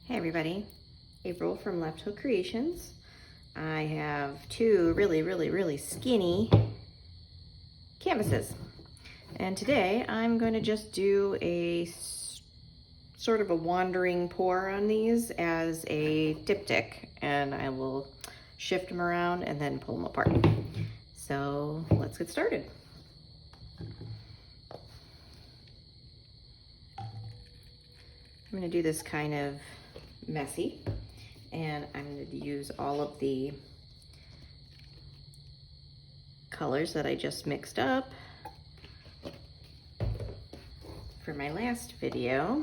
Hey everybody, April from Left Hook Creations. I have two really skinny canvases. And today I'm going to just do a sort of a wandering pour on these as a diptych, and I will shift them around and then pull them apart. So let's get started. I'm going to do this kind of messy, and I'm going to use all of the colors that I just mixed up for my last video.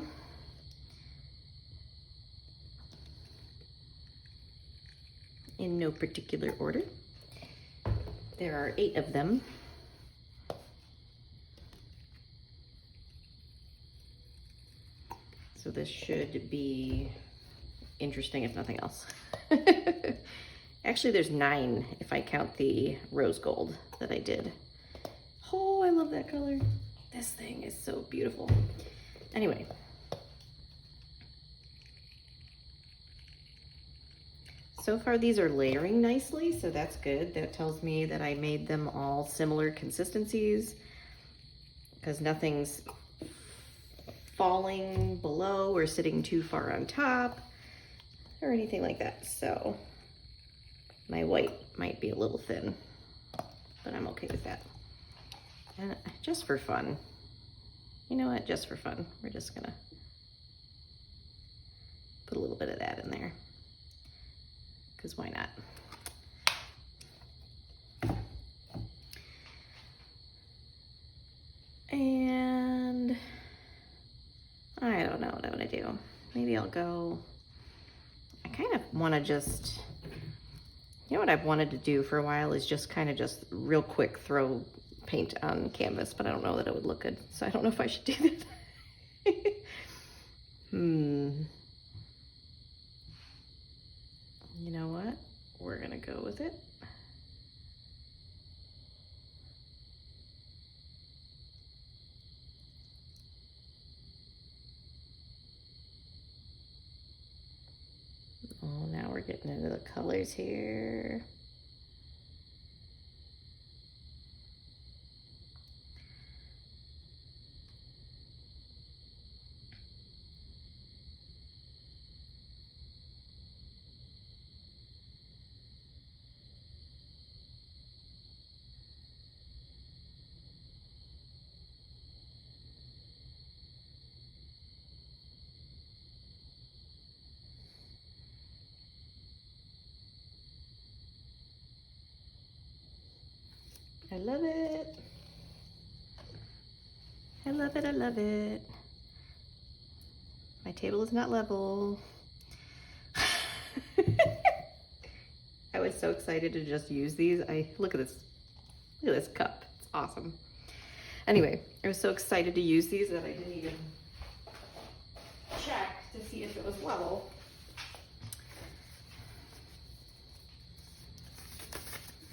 In no particular order. There are 8 of them. So this should be interesting if nothing else. Actually, there's 9 if I count the rose gold that I did. Oh, I love that color. This thing is so beautiful. Anyway. So far these are layering nicely, so that's good. That tells me that I made them all similar consistencies because nothing's falling below or sitting too far on top or anything like that. So my white might be a little thin, but I'm okay with that. And just for fun, you know what, just for fun, we're just gonna put a little bit of that in there, because why not? And I don't know what I'm gonna do. Maybe I'll go, I kind of wanna just, you know what I've wanted to do for a while is just kind of just real quick throw paint on canvas, but I don't know that it would look good. So I don't know if I should do that. You know what? We're gonna go with it. Oh, now we're getting into the colors here. I love it. I love it, I love it. My table is not level. I was so excited to just use these. Look at this cup. It's awesome. Anyway, I was so excited to use these that I didn't even check to see if it was level.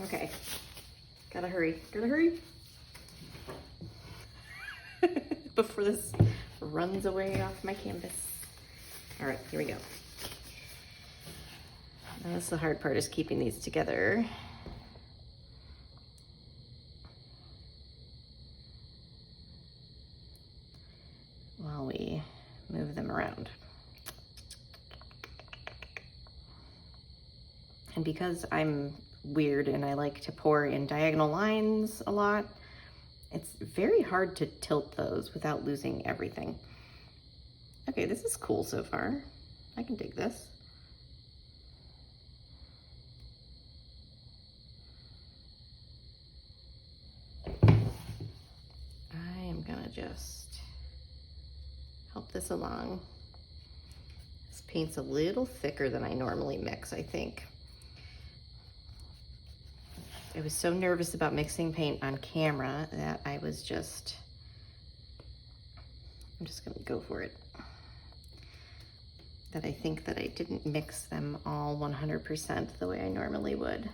Okay, gotta hurry, before this runs away off my canvas. All right, here we go. Now that's the hard part, is keeping these together. While we move them around. And because I'm weird and I like to pour in diagonal lines a lot, it's very hard to tilt those without losing everything. Okay, this is cool so far. I can dig this. I am gonna just help this along. This paint's a little thicker than I normally mix, I think. I was so nervous about mixing paint on camera that I'm just gonna go for it. That I think that I didn't mix them all 100% the way I normally would.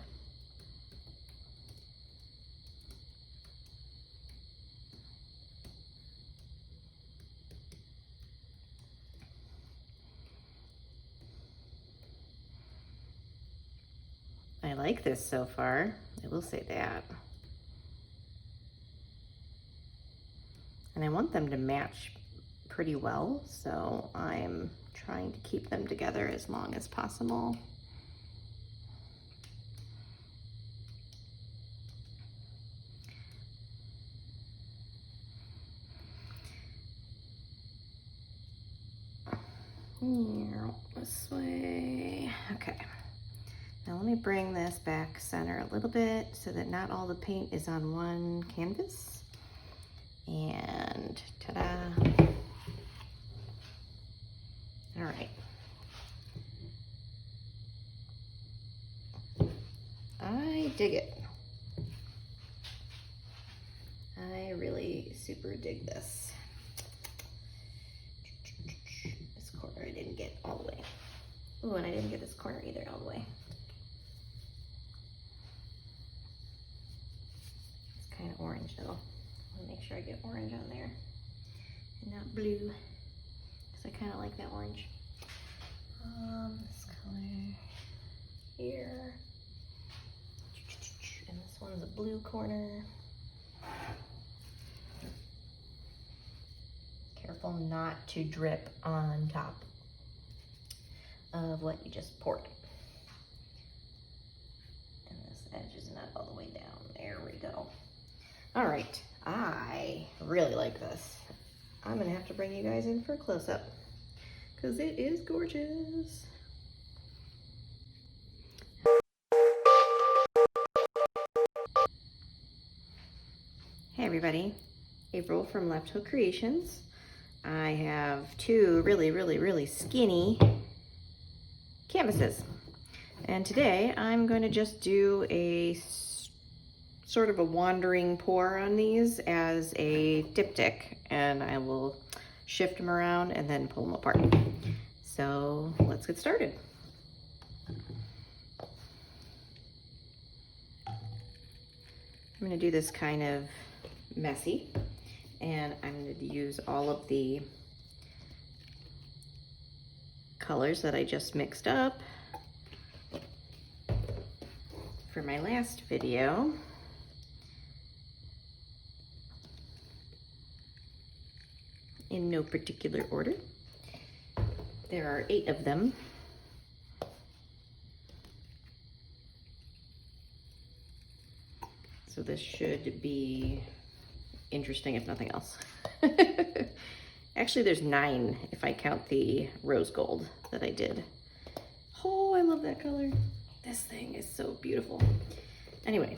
like this so far. I will say that. And I want them to match pretty well, so I'm trying to keep them together as long as possible. This way. Okay. Now let me bring this back center a little bit so that not all the paint is on one canvas. And ta-da. All right. I dig it. I really super dig this. This corner I didn't get all the way. Ooh, and I didn't get this corner either all the way. It's kind of orange though. I want to make sure I get orange on there and not blue, because I kind of like that orange. This color here, and this one's a blue corner. Careful not to drip on top of what you just poured. And this edge is not all the way down. There we go. All right, I really like this. I'm gonna have to bring you guys in for a close-up because it is gorgeous. Hey everybody, April from Left Hook Creations. I have two really skinny canvases. And today I'm going to just do a sort of a wandering pour on these as a diptych, and I will shift them around and then pull them apart. So let's get started. I'm going to do this kind of messy, and I'm going to use all of the colors that I just mixed up for my last video. In no particular order. There are 8 of them. So this should be interesting if nothing else. Actually, there's 9 if I count the rose gold that I did. Oh, I love that color. This thing is so beautiful. Anyway,